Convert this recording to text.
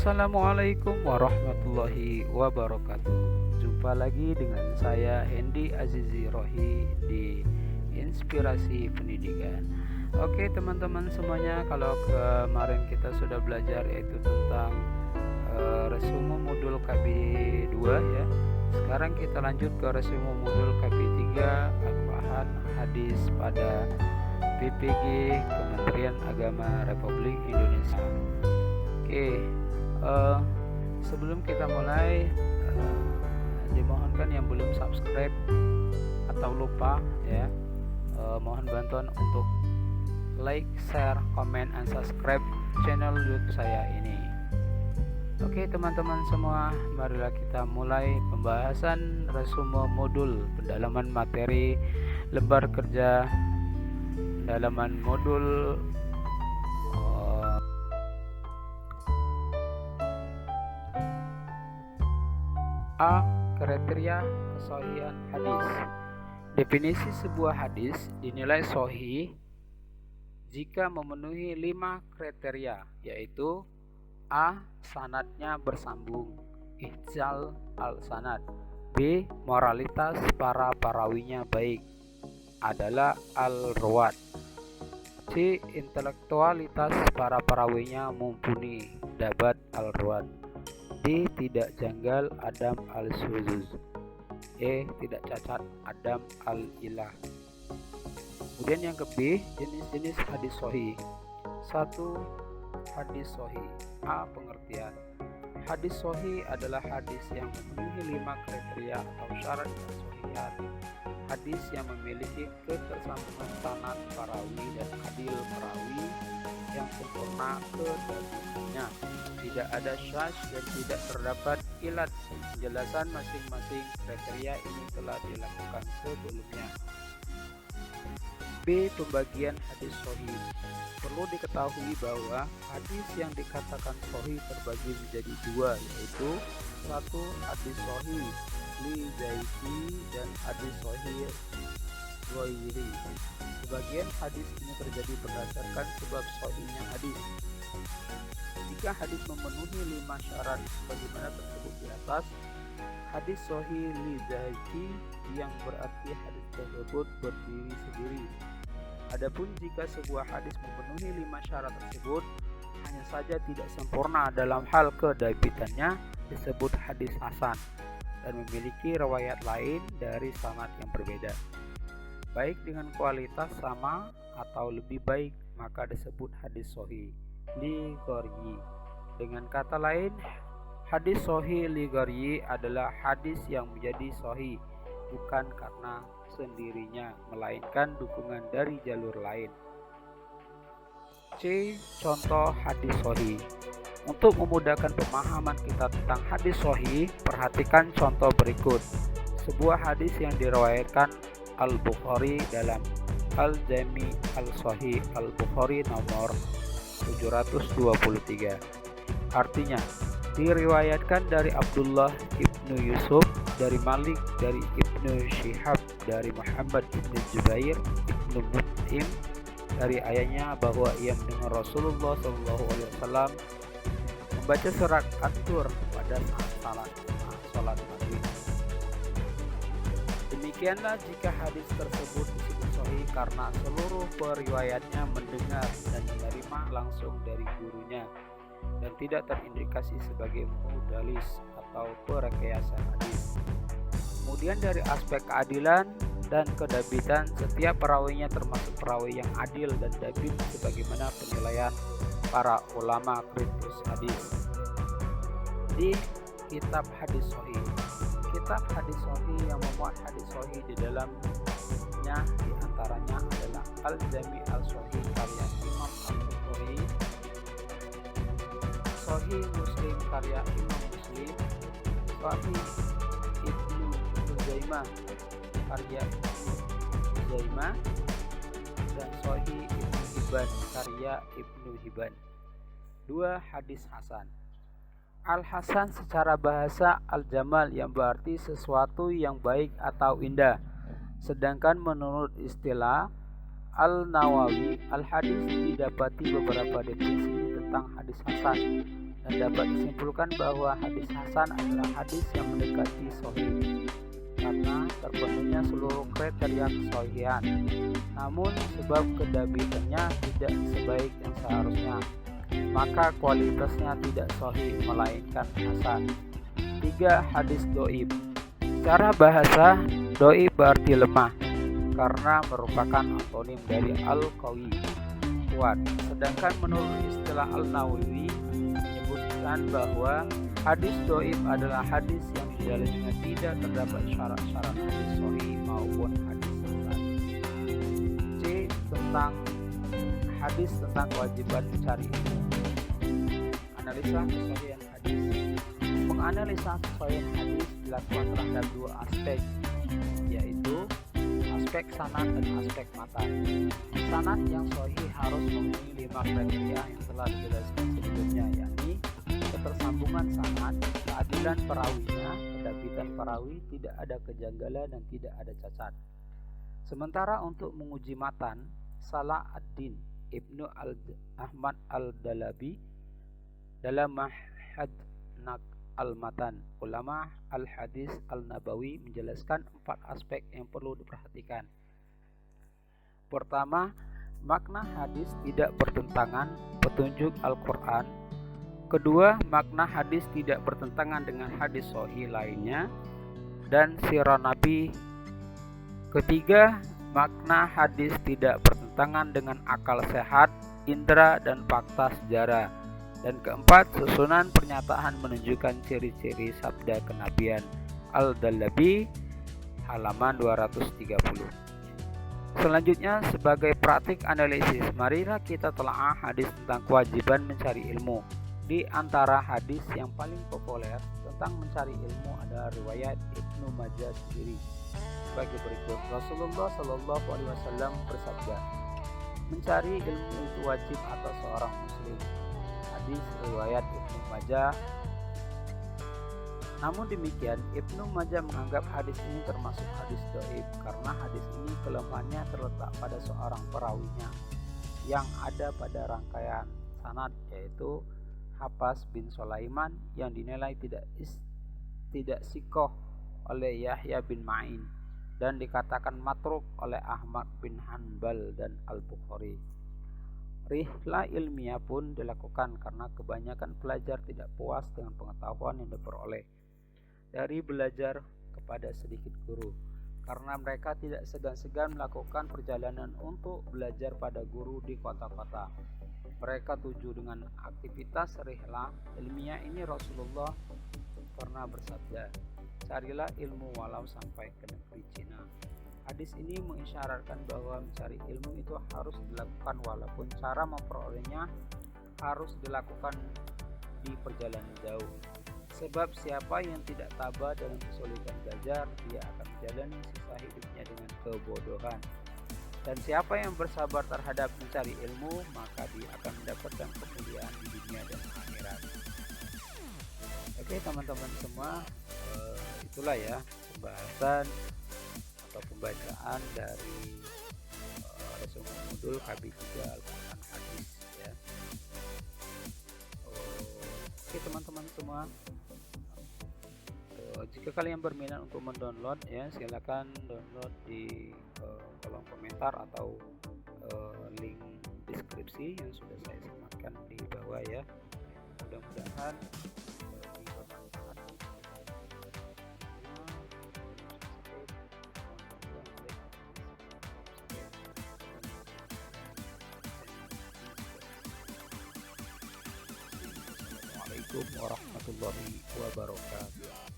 Assalamualaikum warahmatullahi wabarakatuh. Jumpa lagi dengan saya Hendy Azizi Rohi di Inspirasi Pendidikan. Oke teman-teman semuanya, kalau kemarin kita sudah belajar yaitu tentang resume modul KB2 ya. Sekarang kita lanjut ke resume modul KB3, Al-Quran Hadis pada PPG Kementerian Agama Republik Indonesia. Oke, sebelum kita mulai, dimohonkan yang belum subscribe atau lupa ya, mohon bantuan untuk like, share, comment, and subscribe channel YouTube saya ini. Oke teman-teman semua, marilah kita mulai pembahasan resume modul pendalaman materi lembar kerja pendalaman modul A. Kriteria kesohihan hadis. Definisi sebuah hadis dinilai sahih jika memenuhi 5 kriteria, yaitu A. Sanadnya bersambung, ihtimal al-sanad. B. Moralitas para perawinya baik, adalah al-ruwat. C. Intelektualitas para perawinya mumpuni, dabat al-ruwat. D. Tidak janggal, adam al-syuzuz. E. Tidak cacat, adam al-ilah. Kemudian yang ke B, jenis-jenis hadis sahih. 1. Hadis sahih. A. Pengertian. Hadis sahih adalah hadis yang memenuhi 5 kriteria atau syarat kesahihan. Hadis yang memiliki ketersambungan sanad perawi dan adil perawi yang sempurna kedatangannya, tidak ada syadz dan tidak terdapat ilat. Penjelasan masing-masing kriteria ini telah dilakukan sebelumnya. B. Pembagian hadis sahih. Perlu diketahui bahwa hadis yang dikatakan sahih terbagi menjadi 2, yaitu 1. Hadis sahih li zaiti dan hadis sahih ghairi. Sebagian hadis ini terjadi berdasarkan sebab sahihnya hadis. Jika hadis memenuhi 5 syarat sebagaimana tersebut di atas, hadis sahih li zaiti, yang berarti hadis tersebut berdiri sendiri. Adapun jika sebuah hadis memenuhi 5 syarat tersebut hanya saja tidak sempurna dalam hal kedabitannya, disebut hadis hasan dan memiliki riwayat lain dari sanad yang berbeda, baik dengan kualitas sama atau lebih baik, maka disebut hadis sahih li ghairi. Dengan kata lain, hadis sahih li ghairi adalah hadis yang menjadi sahih bukan karena sendirinya, melainkan dukungan dari jalur lain. C. Contoh hadis sahih. Untuk memudahkan pemahaman kita tentang hadis sahih, perhatikan contoh berikut. Sebuah hadis yang diriwayatkan Al-Bukhari dalam Al-Jami Al-Sahih Al-Bukhari nomor 723. Artinya, diriwayatkan dari Abdullah ibnu Yusuf, dari Malik, dari Ibnu Syihab, dari Muhammad ibnu Jubair ibnu Mut'im, dari ayahnya bahwa ia mendengar Rasulullah SAW membaca surat At-Tur pada saat salat maghrib. Demikianlah jika hadis tersebut disebut sahih karena seluruh periwayatnya mendengar dan menerima langsung dari gurunya dan tidak terindikasi sebagai mudallis atau perekayasa hadis. Kemudian dari aspek keadilan dan kedabitan, setiap perawinya termasuk perawi yang adil dan dabit sebagaimana penilaian para ulama kritis hadis. Di kitab hadis sahih. Kitab hadis sahih yang memuat hadis sahih di dalamnya diantaranya adalah Al-Jami Al-Sahih karya Imam Al-Bukhari, Sahih Muslim karya Imam Muslim, Sahih Ibnu Huzaimah karya Ibnu Huzaimah, dan Sahih Ibnu Hibban karya Ibnu Hibban. 2. Hadis hasan. Al-hasan secara bahasa al-jamal, yang berarti sesuatu yang baik atau indah. Sedangkan menurut istilah Al-Nawawi, al-hadis didapati beberapa definisi tentang hadis hasan. dan dapat disimpulkan bahwa hadis hasan adalah hadis yang mendekati sahih karena terpenuhnya seluruh kriteria kesahihan. Namun sebab kedabitannya tidak sebaik yang seharusnya, maka kualitasnya tidak sahih melainkan hasan. 3. Hadis doib. Secara bahasa, doib berarti lemah karena merupakan antonim dari al-qawi, kuat. Sedangkan menurut istilah Al-Nawawi menyebutkan bahwa hadis doib adalah hadis yang di dalamnya tidak terdapat syarat-syarat hadis sahih maupun hadis hasan. C. Tentang hadis tentang kewajiban mencari ilmu. Analisa kesahihan hadis. Menganalisa kesahihan hadis dilakukan terhadap dua aspek, yaitu aspek sanad dan aspek matan. Sanad yang sahih harus memenuhi 5 kriteria yang telah dijelaskan sebelumnya, yakni ketersambungan sanad, keadilan perawinya, kedabitan perawi, tidak ada kejanggalan dan tidak ada cacat. Sementara untuk menguji matan, Salah ad-Din Ibnu Ahmad al-Dalabi dalam Mahad al-Matan Ulama al-Hadis al-Nabawi menjelaskan 4 aspek yang perlu diperhatikan. Pertama, makna hadis tidak bertentangan petunjuk Al-Quran. Kedua, makna hadis tidak bertentangan dengan hadis sahih lainnya dan sirah Nabi. Ketiga, makna hadis tidak bertentangan dengan akal sehat, indera, dan fakta sejarah. Dan keempat, susunan pernyataan menunjukkan ciri-ciri sabda kenabian. Al-Dalabi halaman 230. Selanjutnya, sebagai praktik analisis, marilah kita telaah hadis tentang kewajiban mencari ilmu. Di antara hadis yang paling populer tentang mencari ilmu adalah riwayat Ibnu Majah sendiri sebagai berikut. Rasulullah Shallallahu Alaihi Wasallam bersabda, mencari ilmu itu wajib atas seorang muslim. Hadis riwayat Ibnu Majah. Namun demikian, Ibnu Majah menganggap hadis ini termasuk hadis dhaif karena hadis ini kelemahannya terletak pada seorang perawinya yang ada pada rangkaian sanad, yaitu Hafs bin Sulaiman yang dinilai tidak sikoh oleh Yahya bin Ma'in dan dikatakan matruk oleh Ahmad bin Hanbal dan Al-Bukhari. Rihlah ilmiah pun dilakukan karena kebanyakan pelajar tidak puas dengan pengetahuan yang diperoleh dari belajar kepada sedikit guru, karena mereka tidak segan-segan melakukan perjalanan untuk belajar pada guru di kota-kota. Mereka tuju dengan aktivitas rihlah ilmiah ini. Rasulullah pernah bersabda, carilah ilmu walau sampai ke negeri Cina. Hadis ini mengisyaratkan bahwa mencari ilmu itu harus dilakukan walaupun cara memperolehnya harus dilakukan di perjalanan jauh. Sebab siapa yang tidak tabah dalam kesulitan belajar, dia akan menjalani sisa hidupnya dengan kebodohan. Dan siapa yang bersabar terhadap mencari ilmu, maka dia akan mendapatkan kemuliaan di dunia dan akhirat. Oke teman-teman semua, itulah ya pembahasan atau pembacaan dari resume modul KB3 Al-Quran Hadis ya. Oke teman-teman semua, jika kalian berminat untuk mendownload ya, silakan download di kolom komentar atau link deskripsi yang sudah saya sematkan di bawah ya. Mudah-mudahan bermanfaat. Assalamualaikum warahmatullahi wabarakatuh.